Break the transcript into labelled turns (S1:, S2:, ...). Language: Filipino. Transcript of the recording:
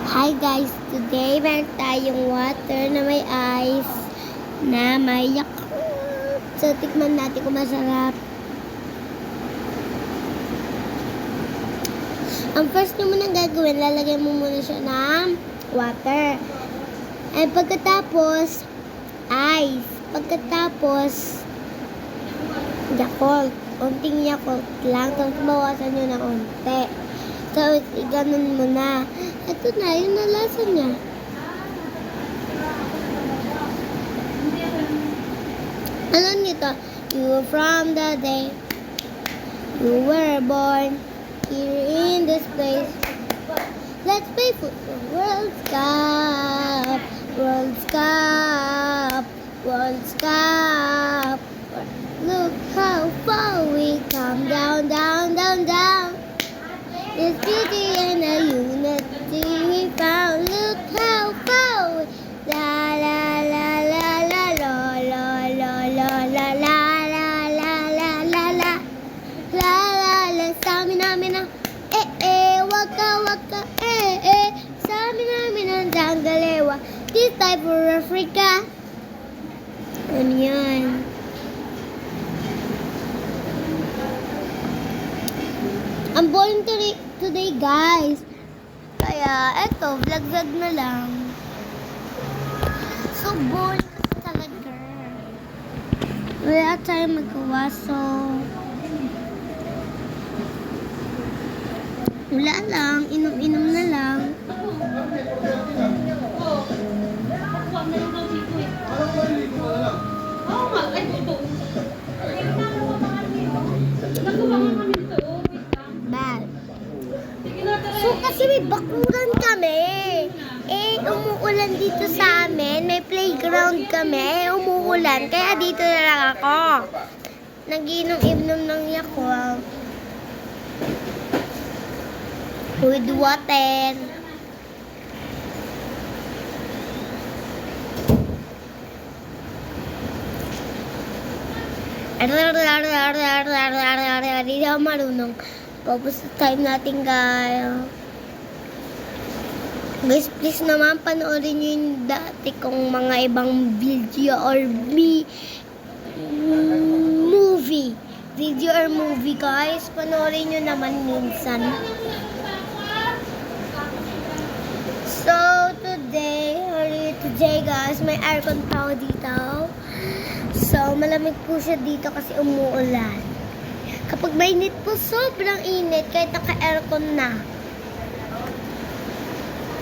S1: Hi guys! Today meron tayong water na may ice na may Yakult. So tikman natin kung masarap. Ang first nyo munang gagawin, lalagyan mo muna siya ng water. And pagkatapos, ice. Pagkatapos, Yakult. Unting Yakult lang. Tapos bawasan nyo ng unti. So, iganon mo na. Ito na, yun na lasa niya. Ano nito? You from the day you were born here in this place. Let's play football. World Cup. World Cup. World Cup. Look how far we come down, down, down, down. This beauty and the unity we found. Look how far we la la la la la la la la la la la la la la la la la la stamina mina waka waka stamina jangalewa. This time for Africa. Ano yan? Ang boring today guys. Kaya eto, vlog na lang. So boring kasi talaga. Wala tayong magawa, so wala lang, inom-inom na lang. So, kasi may bakuran kami. Umuulan dito sa amin. May playground kami. Umuulan. Kaya dito na lang ako. Nag-inom-inom ng Yakult. With water. Hindi ako marunong. Tapos time natin guys. Guys, please naman panoorin nyo yung dati kong mga ibang video or movie. Video or movie guys. Panoorin nyo naman minsan. So, today guys, may aircon pa ako dito. So, malamig po siya dito kasi umuulan. Kapag mainit po, sobrang init kahit naka-aircon na.